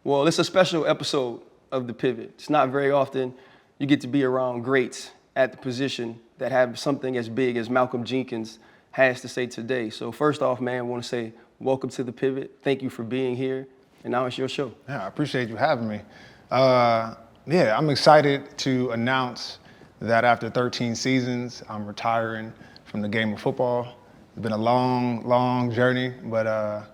Well, it's a special episode of The Pivot. It's not very often you get to be around greats at the position that have something as big as Malcolm Jenkins has to say today. So first off, man, I want to say welcome to The Pivot. Thank you for being here. And now it's your show. Yeah, I appreciate you having me. I'm excited to announce that after 13 seasons, I'm retiring from the game of football. It's been a long journey, but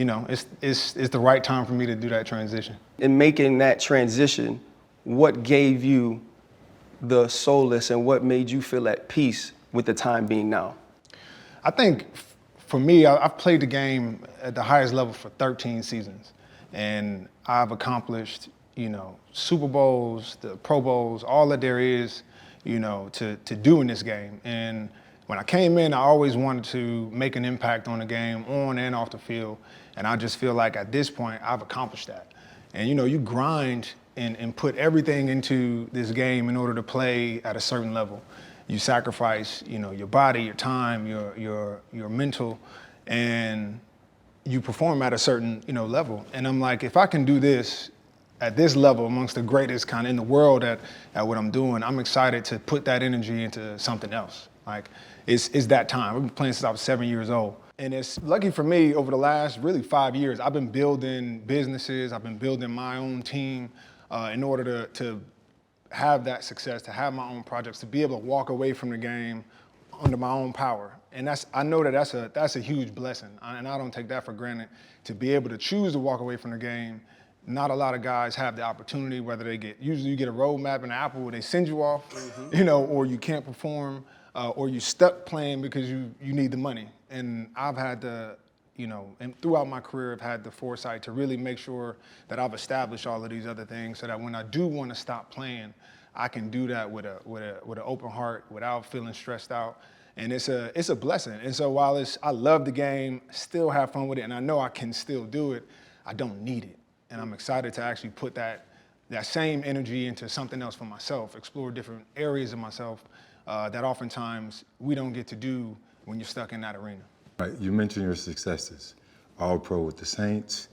it's the right time for me to do that transition. In making that transition, what gave you the solace and what made you feel at peace with the time being now? I think for me, I've played the game at the highest level for 13 seasons, and I've accomplished, Super Bowls, the Pro Bowls, all that there is, to do in this game. And when I came in, I always wanted to make an impact on the game, on and off the field. And I just feel like at this point, I've accomplished that. And you grind and put everything into this game in order to play at a certain level. You sacrifice, your body, your time, your mental, and you perform at a certain, level. And I'm like, if I can do this at this level amongst the greatest kind of in the world at what I'm doing, I'm excited to put that energy into something else. Like, it's that time. I've been playing since I was 7 years old. And it's lucky for me, over the last really 5 years, I've been building businesses, I've been building my own team in order to have that success, to have my own projects, to be able to walk away from the game under my own power. And I know that's a huge blessing, and I don't take that for granted, to be able to choose to walk away from the game. Not a lot of guys have the opportunity, usually you get a roadmap in Apple where they send you off, or you can't perform, or you stuck playing because you need the money. And I've had and throughout my career, I've had the foresight to really make sure that I've established all of these other things so that when I do want to stop playing, I can do that with an open heart, without feeling stressed out. And it's a blessing. And so while I love the game, still have fun with it, and I know I can still do it, I don't need it. And I'm excited to actually put that same energy into something else for myself, explore different areas of myself that oftentimes we don't get to do when you're stuck in that arena. Right, you mentioned your successes. All Pro with the Saints,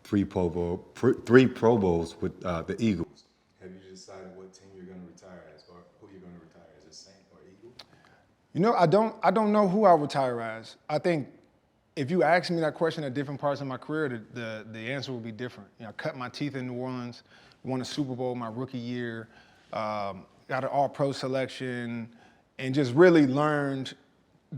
three Pro Bowls with the Eagles. Have you decided what team you're going to retire as, or who you're going to retire as, a Saint or Eagle? I don't know who I'll retire as. I think if you ask me that question at different parts of my career, the answer will be different. I cut my teeth in New Orleans, won a Super Bowl my rookie year, got an All-Pro selection, and just really learned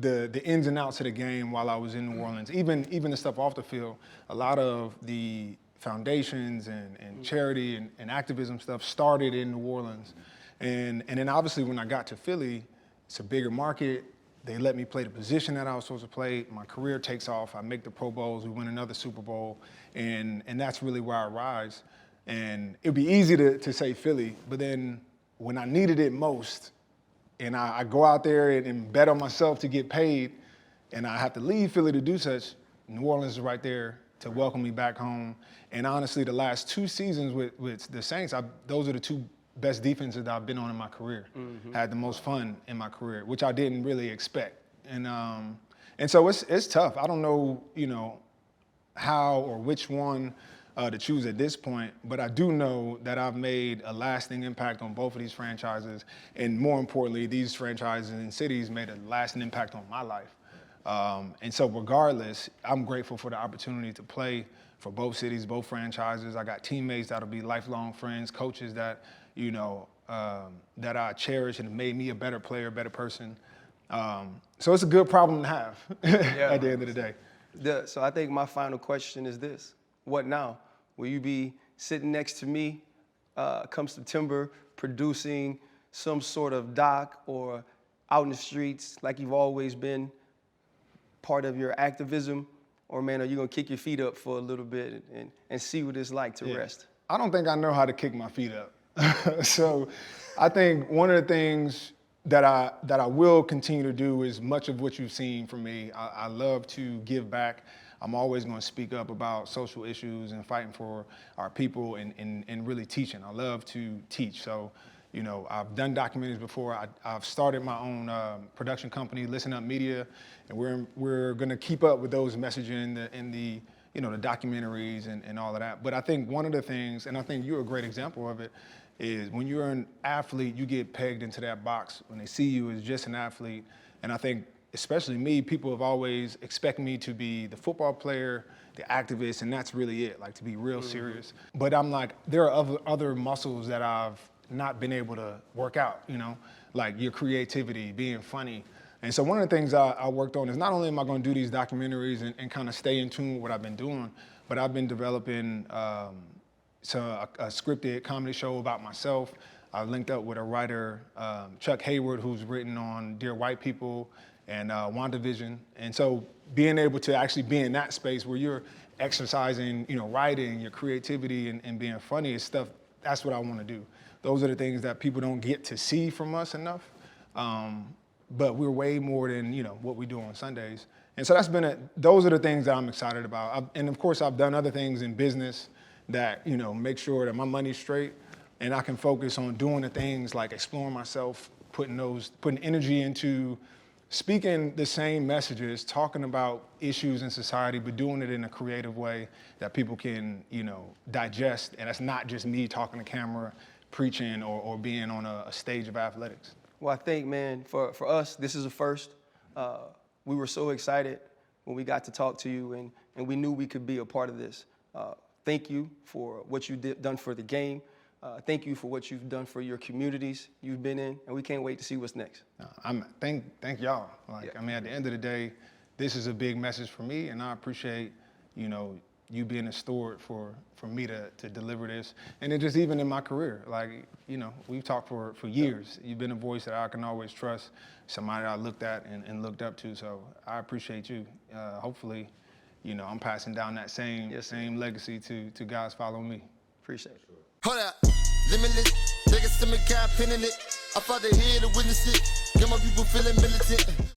the ins and outs of the game while I was in New Orleans. Even the stuff off the field, a lot of the foundations and charity and activism stuff started in New Orleans. And then obviously when I got to Philly, it's a bigger market. They let me play the position that I was supposed to play. My career takes off. I make the Pro Bowls. We win another Super Bowl. And that's really where I rise. And it'd be easy to say Philly, but then when I needed it most, and I go out there and bet on myself to get paid, and I have to leave Philly to do such, New Orleans is right there to welcome me back home. And honestly, the last 2 seasons with the Saints, those are the 2 best defenses that I've been on in my career. Had the most fun in my career, which I didn't really expect. And so it's tough. I don't know, how or which one to choose at this point, but I do know that I've made a lasting impact on both of these franchises, and more importantly, these franchises and cities made a lasting impact on my life. And so regardless, I'm grateful for the opportunity to play for both cities, both franchises. I got teammates that'll be lifelong friends, coaches that, that I cherish and have made me a better player, a better person. So it's a good problem to have at the end of the day. So I think my final question is this: what now? Will you be sitting next to me come September, producing some sort of doc, or out in the streets like you've always been, part of your activism? Or, man, are you going to kick your feet up for a little bit and see what it's like to rest? I don't think I know how to kick my feet up. So I think one of the things that I will continue to do is much of what you've seen from me. I love to give back. I'm always going to speak up about social issues and fighting for our people and really teaching. I love to teach. So, I've done documentaries before. I've started my own production company, Listen Up Media, and we're going to keep up with those messaging in the you know, the documentaries and all of that. But I think one of the things, and I think you're a great example of it, is when you're an athlete, you get pegged into that box when they see you as just an athlete. And I think, especially me, people have always expected me to be the football player, the activist, and that's really it, like to be real serious. But I'm like, there are other muscles that I've not been able to work out, you know, like your creativity, being funny. And so one of the things I worked on is not only am I going to do these documentaries and kind of stay in tune with what I've been doing, but I've been developing a scripted comedy show about myself. I linked up with a writer, Chuck Hayward, who's written on Dear White People and WandaVision. And so being able to actually be in that space where you're exercising, you know, writing, your creativity and being funny is stuff, that's what I want to do. Those are the things that people don't get to see from us enough. But we're way more than, you know, what we do on Sundays. And so those are the things that I'm excited about. And of course, I've done other things in business that, you know, make sure that my money's straight and I can focus on doing the things like exploring myself, putting energy into speaking the same messages, talking about issues in society, but doing it in a creative way that people can, you know, digest. And it's not just me talking to camera, preaching, or being on a stage of athletics. Well, I think, man, for us, this is a first. We were so excited when we got to talk to you, and we knew we could be a part of this. Thank you for what you've done for the game. Thank you for what you've done for your communities you've been in, and we can't wait to see what's next. Thank y'all. Like, Yeah. I mean, at the end of the day, this is a big message for me, and I appreciate, you know, you being a steward for me to deliver this. And then just even in my career, like, you know, we've talked for years. You've been a voice that I can always trust, somebody I looked at and looked up to. So I appreciate you. Hopefully, you know, I'm passing down that same legacy to guys following me. Appreciate it. Hold up, limitless, take a stomach, pinning it. I fought to hear to witness it. Get my people feeling militant.